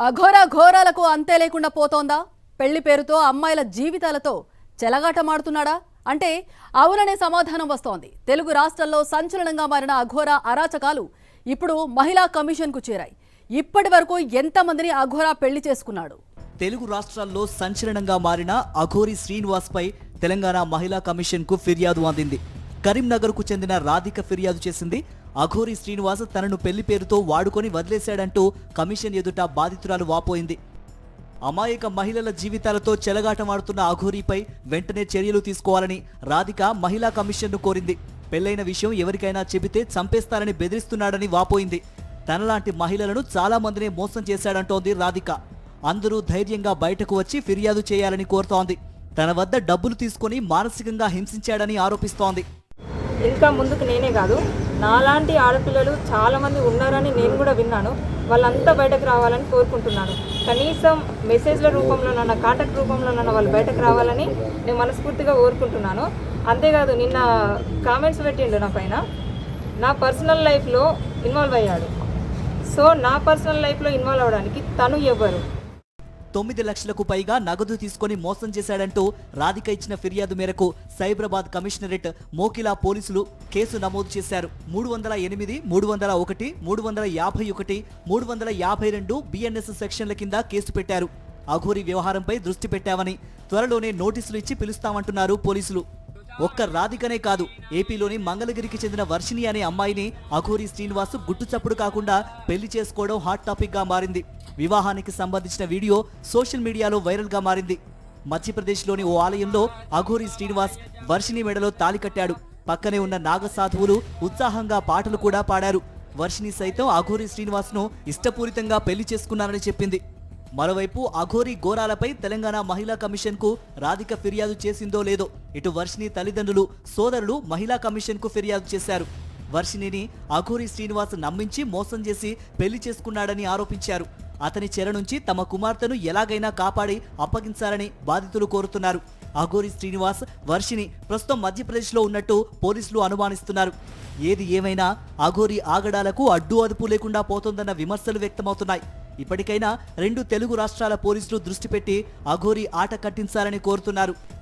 అఘోర ఘోరాలకు అంతే లేకుండా పోతోందా? పెళ్లి పేరుతో అమ్మాయిల జీవితాలతో చెలగాటమాడుతున్నాడా అంటే అవుననే సమాధానం వస్తోంది. తెలుగు రాష్ట్రాల్లో సంచలనంగా మారిన అఘోర అరాచకాలు ఇప్పుడు మహిళా కమిషన్కు చేరాయి. ఇప్పటి వరకు ఎంతమందిని అఘోర పెళ్లి చేసుకున్నాడు? తెలుగు రాష్ట్రాల్లో సంచలనంగా మారిన అఘోరి శ్రీనివాస్ పై తెలంగాణ మహిళా కమిషన్కు ఫిర్యాదు అందింది. కరీంనగర్కు చెందిన రాధిక ఫిర్యాదు చేసింది. అఘోరి శ్రీనివాస్ తనను పెళ్లి పేరుతో వాడుకొని వదిలేశాడంటూ కమిషన్ ఎదుట బాధితురాలు వాపోయింది. అమాయక మహిళల జీవితాలతో చెలగాటమాడుతున్న అఘోరీపై వెంటనే చర్యలు తీసుకోవాలని రాధిక మహిళా కమిషన్ను కోరింది. పెళ్లైన విషయం ఎవరికైనా చెబితే చంపేస్తారని బెదిరిస్తున్నాడని వాపోయింది. తనలాంటి మహిళలను చాలా మందినే మోసం చేశాడంటోంది రాధిక. అందరూ ధైర్యంగా బయటకు వచ్చి ఫిర్యాదు చేయాలని కోరుతోంది. తన వద్ద డబ్బులు తీసుకుని మానసికంగా హింసించాడని ఆరోపిస్తోంది. ఇంకా ముందుకు నేనే కాదు, నాలాంటి ఆడపిల్లలు చాలామంది ఉన్నారని నేను కూడా విన్నాను. వాళ్ళంతా బయటకు రావాలని కోరుకుంటున్నాను. కనీసం మెసేజ్ల రూపంలోనన్నా, కాంటాక్ట్ రూపంలోనన్నా వాళ్ళు బయటకు రావాలని నేను మనస్ఫూర్తిగా కోరుకుంటున్నాను. అంతేకాదు, నిన్న కామెంట్స్ పెట్టిండు నా పైన. నా పర్సనల్ లైఫ్లో ఇన్వాల్వ్ అయ్యాడు. సో నా పర్సనల్ లైఫ్లో ఇన్వాల్వ్ అవ్వడానికి తను ఎవరు? 9 లక్షలకు పైగా నగదు తీసుకొని మోసం చేశాడంటూ రాధిక ఇచ్చిన ఫిర్యాదు మేరకు సైబరాబాద్ కమిషనరేట్ మోకిలా పోలీసులు కేసు నమోదు చేశారు. 308, 301, 351, 352 బిఎన్ఎస్ సెక్షన్ల కింద కేసు పెట్టారు. అఘోరి వ్యవహారంపై దృష్టి పెట్టామని త్వరలోనే నోటీసులు ఇచ్చి పిలుస్తామంటున్నారు పోలీసులు. ఒక్క రాధికనే కాదు, ఏపీలోని మంగళగిరికి చెందిన వర్షిణి అనే అమ్మాయిని అఘోరి శ్రీనివాస్ గుట్టుచప్పుడు కాకుండా పెళ్లి చేసుకోవడం హాట్ టాపిక్ గా మారింది. వివాహానికి సంబంధించిన వీడియో సోషల్ మీడియాలో వైరల్ గా మారింది. మధ్యప్రదేశ్లోని ఓ ఆలయంలో అఘోరి శ్రీనివాస్ వర్షిణి మెడలో తాళి కట్టాడు. పక్కనే ఉన్న నాగసాధువులు ఉత్సాహంగా పాటలు కూడా పాడారు. వర్షిణి సైతం అఘోరి శ్రీనివాస్ ను ఇష్టపూరితంగా పెళ్లి చేసుకున్నారని చెప్పింది. మరోవైపు అఘోరి ఘోరాలపై తెలంగాణ మహిళా కమిషన్ కు రాధిక ఫిర్యాదు చేసిందో లేదో ఇటు వర్షిణి తల్లిదండ్రులు, సోదరులు మహిళా కమిషన్ కు ఫిర్యాదు చేశారు. వర్షిణిని అఘోరి శ్రీనివాస్ నమ్మించి మోసం చేసి పెళ్లి చేసుకున్నాడని ఆరోపించారు. అతని చెర నుంచి తమ కుమార్తెను ఎలాగైనా కాపాడి అప్పగించాలని బాధితులు కోరుతున్నారు. అఘోరి శ్రీనివాస్, వర్షిణి ప్రస్తుతం మధ్యప్రదేశ్లో ఉన్నట్టు పోలీసులు అనుమానిస్తున్నారు. ఏది ఏమైనా అఘోరి ఆగడాలకు అడ్డు అదుపు లేకుండా పోతోందన్న విమర్శలు వ్యక్తమవుతున్నాయి. ఇప్పటికైనా 2 తెలుగు రాష్ట్రాల పోలీసులు దృష్టి పెట్టి అఘోరి ఆట కట్టించాలని కోరుతున్నారు.